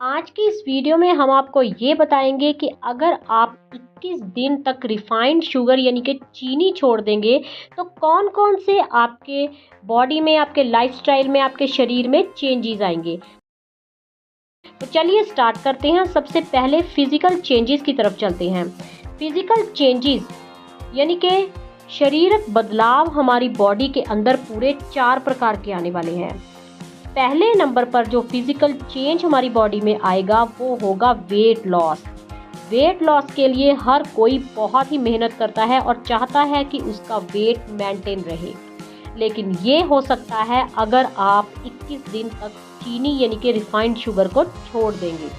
आज की इस वीडियो में हम आपको ये बताएंगे कि अगर आप 21 दिन तक रिफाइंड शुगर यानी कि चीनी छोड़ देंगे तो कौन कौन से आपके बॉडी में, आपके लाइफस्टाइल में, आपके शरीर में चेंजेस आएंगे। तो चलिए स्टार्ट करते हैं। सबसे पहले फिजिकल चेंजेस की तरफ चलते हैं। फिजिकल चेंजेस यानी कि शारीरिक बदलाव हमारी बॉडी के अंदर पूरे 4 प्रकार के आने वाले हैं। पहले नंबर पर जो फिजिकल चेंज हमारी बॉडी में आएगा वो होगा वेट लॉस। वेट लॉस के लिए हर कोई बहुत ही मेहनत करता है और चाहता है कि उसका वेट मेंटेन रहे, लेकिन ये हो सकता है अगर आप 21 दिन तक चीनी यानी कि रिफाइंड शुगर को छोड़ देंगे।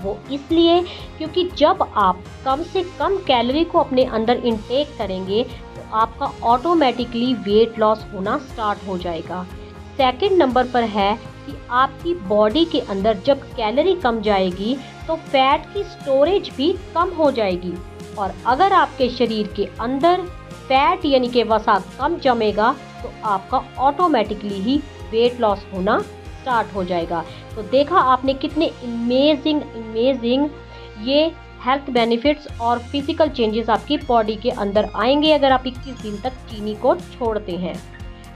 वो इसलिए क्योंकि जब आप कम से कम कैलोरी को अपने अंदर इंटेक करेंगे तो आपका ऑटोमेटिकली वेट लॉस होना स्टार्ट हो जाएगा। सेकंड नंबर पर है कि आपकी बॉडी के अंदर जब कैलोरी कम जाएगी तो फैट की स्टोरेज भी कम हो जाएगी, और अगर आपके शरीर के अंदर फैट यानी कि वसा कम जमेगा तो आपका ऑटोमेटिकली ही वेट लॉस होना स्टार्ट हो जाएगा। तो देखा आपने कितने इमेजिंग ये हेल्थ बेनिफिट्स और फिजिकल चेंजेस आपकी बॉडी के अंदर आएंगे अगर आप 21 दिन तक चीनी को छोड़ते हैं।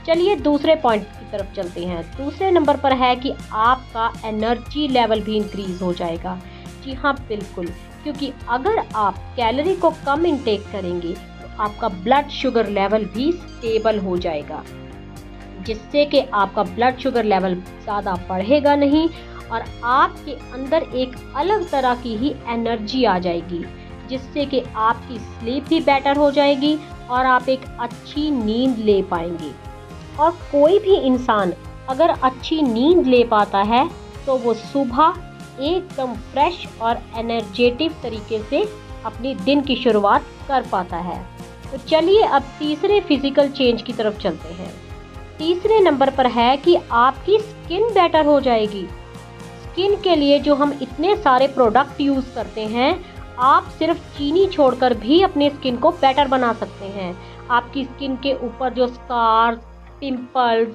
चलिए दूसरे पॉइंट की तरफ चलते हैं। दूसरे नंबर पर है कि आपका एनर्जी लेवल भी इंक्रीज हो जाएगा। जी हाँ, बिल्कुल, क्योंकि अगर आप कैलोरी को कम इंटेक करेंगे तो आपका ब्लड शुगर लेवल भी स्टेबल हो जाएगा, जिससे कि आपका ब्लड शुगर लेवल ज़्यादा बढ़ेगा नहीं और आपके अंदर एक अलग तरह की ही एनर्जी आ जाएगी, जिससे कि आपकी स्लीप भी बेटर हो जाएगी और आप एक अच्छी नींद ले पाएंगे। और कोई भी इंसान अगर अच्छी नींद ले पाता है तो वो सुबह एकदम फ्रेश और एनर्जेटिक तरीके से अपनी दिन की शुरुआत कर पाता है। तो चलिए अब तीसरे फिजिकल चेंज की तरफ चलते हैं। तीसरे नंबर पर है कि आपकी स्किन बेटर हो जाएगी। स्किन के लिए जो हम इतने सारे प्रोडक्ट यूज़ करते हैं, आप सिर्फ चीनी छोड़कर भी अपने स्किन को बेटर बना सकते हैं। आपकी स्किन के ऊपर जो स्कार्स, पिंपल्स,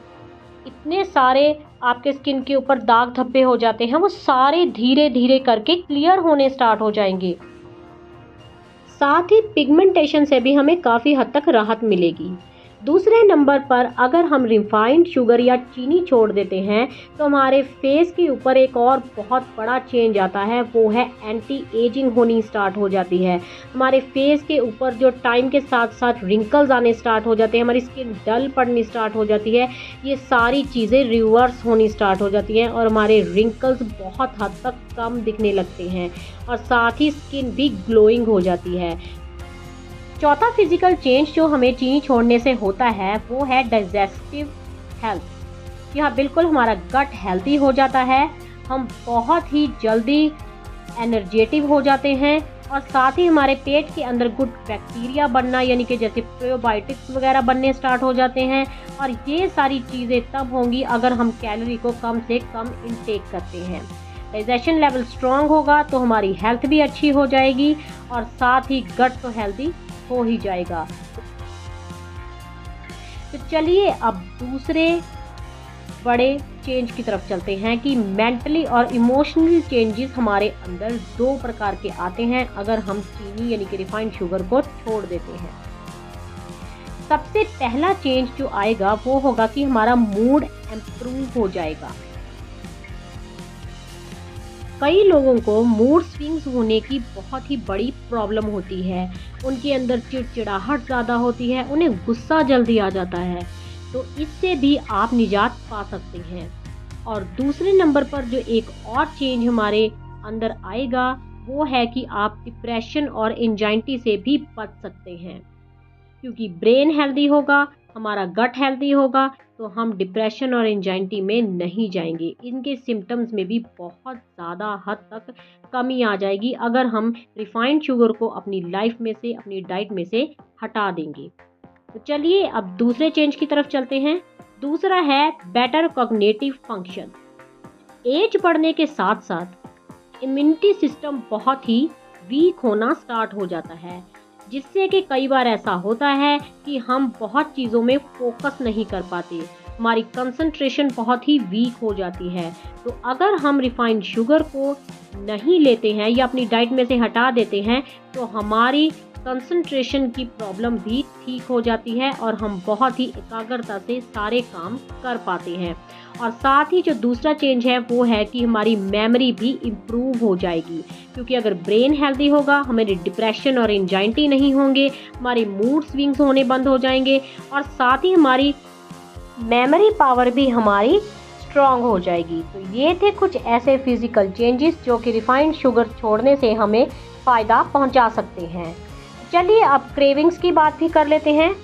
इतने सारे आपके स्किन के ऊपर दाग धब्बे हो जाते हैं, वो सारे धीरे धीरे करके क्लियर होने स्टार्ट हो जाएंगे। साथ ही पिगमेंटेशन से भी हमें काफ़ी हद तक राहत मिलेगी। दूसरे नंबर पर अगर हम रिफाइंड शुगर या चीनी छोड़ देते हैं तो हमारे फेस के ऊपर एक और बहुत बड़ा चेंज आता है, वो है एंटी एजिंग होनी स्टार्ट हो जाती है। हमारे फेस के ऊपर जो टाइम के साथ साथ रिंकल्स आने स्टार्ट हो जाते हैं, हमारी स्किन डल पड़नी स्टार्ट हो जाती है, ये सारी चीज़ें रिवर्स होनी स्टार्ट हो जाती हैं और हमारे रिंकल्स बहुत हद तक कम दिखने लगते हैं और साथ ही स्किन भी ग्लोइंग हो जाती है। चौथा फिजिकल चेंज जो हमें चीनी छोड़ने से होता है वो है डाइजेस्टिव हेल्थ। यहाँ बिल्कुल हमारा गट हेल्दी हो जाता है, हम बहुत ही जल्दी एनर्जेटिव हो जाते हैं और साथ ही हमारे पेट के अंदर गुड बैक्टीरिया बनना यानी कि जैसे प्रोबायोटिक्स वगैरह बनने स्टार्ट हो जाते हैं। और ये सारी चीज़ें तब होंगी अगर हम कैलोरी को कम से कम इंटेक करते हैं। डाइजेशन लेवल स्ट्रॉन्ग होगा तो हमारी हेल्थ भी अच्छी हो जाएगी और साथ ही गट तो हेल्दी हो ही जाएगा। तो चलिए अब दूसरे बड़े चेंज की तरफ चलते हैं कि मेंटली और इमोशनल चेंजेस हमारे अंदर 2 प्रकार के आते हैं अगर हम चीनी यानी कि रिफाइंड शुगर को छोड़ देते हैं। सबसे पहला चेंज जो आएगा वो होगा कि हमारा मूड इम्प्रूव हो जाएगा। कई लोगों को मूड स्विंग्स होने की बहुत ही बड़ी प्रॉब्लम होती है, उनके अंदर चिड़चिड़ाहट ज़्यादा होती है, उन्हें गुस्सा जल्दी आ जाता है, तो इससे भी आप निजात पा सकते हैं। और दूसरे नंबर पर जो एक और चेंज हमारे अंदर आएगा वो है कि आप डिप्रेशन और एंजाइटी से भी बच सकते हैं, क्योंकि ब्रेन हेल्दी होगा, हमारा गट हेल्दी होगा तो हम डिप्रेशन और एंजाइटी में नहीं जाएंगे। इनके सिम्टम्स में भी बहुत ज़्यादा हद तक कमी आ जाएगी अगर हम रिफाइंड शुगर को अपनी लाइफ में से, अपनी डाइट में से हटा देंगे। तो चलिए अब दूसरे चेंज की तरफ चलते हैं। दूसरा है बेटर कॉग्निटिव फंक्शन। एज बढ़ने के साथ साथ इम्यूनिटी सिस्टम बहुत ही वीक होना स्टार्ट हो जाता है, जिससे कि कई बार ऐसा होता है कि हम बहुत चीज़ों में फोकस नहीं कर पाते, हमारी कंसंट्रेशन बहुत ही वीक हो जाती है। तो अगर हम रिफाइंड शुगर को नहीं लेते हैं या अपनी डाइट में से हटा देते हैं तो हमारी कंसंट्रेशन की प्रॉब्लम भी ठीक हो जाती है और हम बहुत ही एकाग्रता से सारे काम कर पाते हैं। और साथ ही जो दूसरा चेंज है वो है कि हमारी मेमोरी भी इम्प्रूव हो जाएगी, क्योंकि अगर ब्रेन हेल्दी होगा हमारी डिप्रेशन और एंजाइटी नहीं होंगे, हमारी मूड स्विंग्स होने बंद हो जाएंगे और साथ ही हमारी मेमोरी पावर भी हमारी स्ट्रॉन्ग हो जाएगी। तो ये थे कुछ ऐसे फिजिकल चेंजेस जो कि रिफाइंड शुगर छोड़ने से हमें फ़ायदा पहुंचा सकते हैं। चलिए अब क्रेविंग्स की बात भी कर लेते हैं।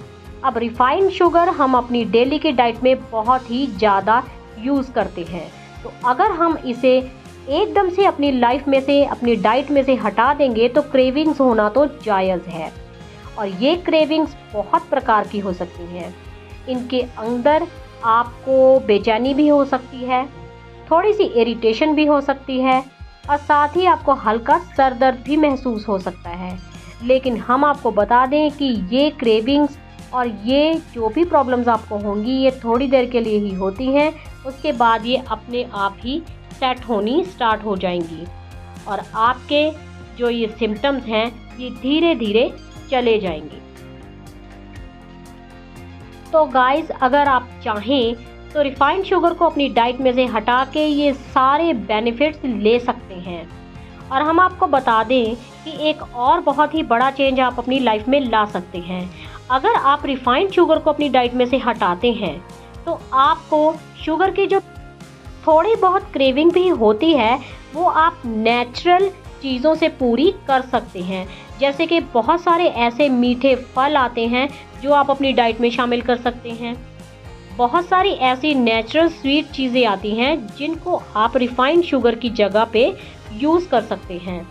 अब रिफाइंड शुगर हम अपनी डेली की डाइट में बहुत ही ज़्यादा यूज़ करते हैं, तो अगर हम इसे एकदम से अपनी लाइफ में से, अपनी डाइट में से हटा देंगे तो क्रेविंग्स होना तो जायज़ है। और ये क्रेविंग्स बहुत प्रकार की हो सकती हैं। इनके अंदर आपको बेचैनी भी हो सकती है, थोड़ी सी इरिटेशन भी हो सकती है और साथ ही आपको हल्का सर दर्द भी महसूस हो सकता है। लेकिन हम आपको बता दें कि ये क्रेविंग्स और ये जो भी प्रॉब्लम्स आपको होंगी ये थोड़ी देर के लिए ही होती हैं, उसके बाद ये अपने आप ही सेट होनी स्टार्ट हो जाएंगी और आपके जो ये सिम्टम्स हैं ये धीरे धीरे चले जाएंगे। तो गाइस, अगर आप चाहें तो रिफाइंड शुगर को अपनी डाइट में से हटा के ये सारे बेनिफिट्स ले सकते हैं। और हम आपको बता दें कि एक और बहुत ही बड़ा चेंज आप अपनी लाइफ में ला सकते हैं। अगर आप रिफाइंड शुगर को अपनी डाइट में से हटाते हैं तो आपको शुगर की जो थोड़ी बहुत क्रेविंग भी होती है वो आप नेचुरल चीज़ों से पूरी कर सकते हैं। जैसे कि बहुत सारे ऐसे मीठे फल आते हैं जो आप अपनी डाइट में शामिल कर सकते हैं। बहुत सारी ऐसी नेचुरल स्वीट चीज़ें आती हैं जिनको आप रिफाइंड शुगर की जगह पे यूज़ कर सकते हैं।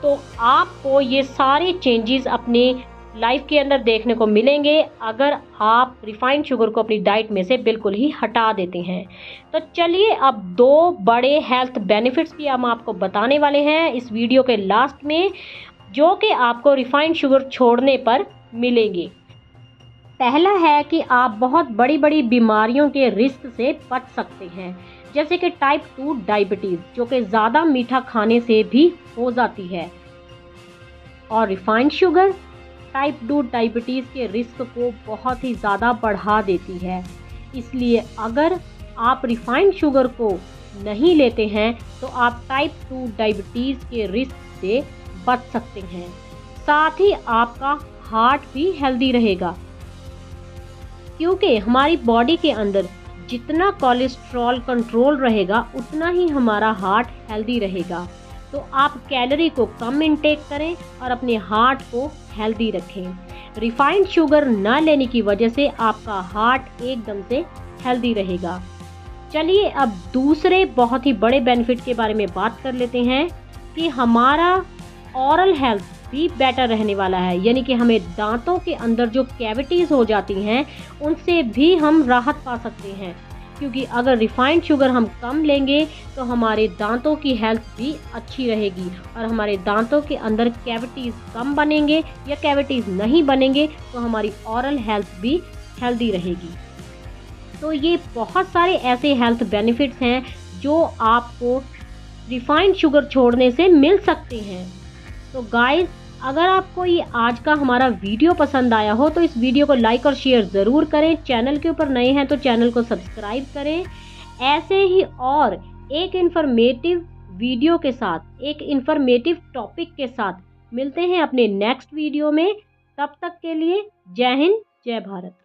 तो आपको ये सारे चेंजेस अपने लाइफ के अंदर देखने को मिलेंगे अगर आप रिफाइंड शुगर को अपनी डाइट में से बिल्कुल ही हटा देते हैं। तो चलिए अब दो बड़े हेल्थ बेनिफिट्स भी हम आपको बताने वाले हैं इस वीडियो के लास्ट में, जो कि आपको रिफाइंड शुगर छोड़ने पर मिलेंगे। पहला है कि आप बहुत बड़ी बड़ी बीमारियों के रिस्क से बच सकते हैं, जैसे कि टाइप 2 डायबिटीज़, जो कि ज़्यादा मीठा खाने से भी हो जाती है। और रिफाइंड शुगर टाइप 2 डायबिटीज़ के रिस्क को बहुत ही ज़्यादा बढ़ा देती है। इसलिए अगर आप रिफाइंड शुगर को नहीं लेते हैं तो आप टाइप 2 डायबिटीज़ के रिस्क से बच सकते हैं। साथ ही आपका हार्ट भी हेल्दी रहेगा, क्योंकि हमारी बॉडी के अंदर जितना कोलेस्ट्रॉल कंट्रोल रहेगा उतना ही हमारा हार्ट हेल्दी रहेगा। तो आप कैलोरी को कम इंटेक करें और अपने हार्ट को हेल्दी रखें। रिफाइंड शुगर ना लेने की वजह से आपका हार्ट एकदम से हेल्दी रहेगा। चलिए अब दूसरे बहुत ही बड़े बेनिफिट के बारे में बात कर लेते हैं कि हमारा ओरल हेल्थ भी बेटर रहने वाला है, यानी कि हमें दांतों के अंदर जो कैविटीज़ हो जाती हैं उनसे भी हम राहत पा सकते हैं, क्योंकि अगर रिफाइंड शुगर हम कम लेंगे तो हमारे दांतों की हेल्थ भी अच्छी रहेगी और हमारे दांतों के अंदर कैविटीज़ कम बनेंगे या कैविटीज़ नहीं बनेंगे तो हमारी ओरल हेल्थ भी हेल्दी रहेगी। तो ये बहुत सारे ऐसे हेल्थ बेनिफिट्स हैं जो आपको रिफाइंड शुगर छोड़ने से मिल सकते हैं। तो गाइस, अगर आपको ये आज का हमारा वीडियो पसंद आया हो तो इस वीडियो को लाइक और शेयर ज़रूर करें। चैनल के ऊपर नए हैं तो चैनल को सब्सक्राइब करें। ऐसे ही और एक इन्फॉर्मेटिव वीडियो के साथ, एक इन्फॉर्मेटिव टॉपिक के साथ मिलते हैं अपने नेक्स्ट वीडियो में। तब तक के लिए जय हिंद, जय भारत।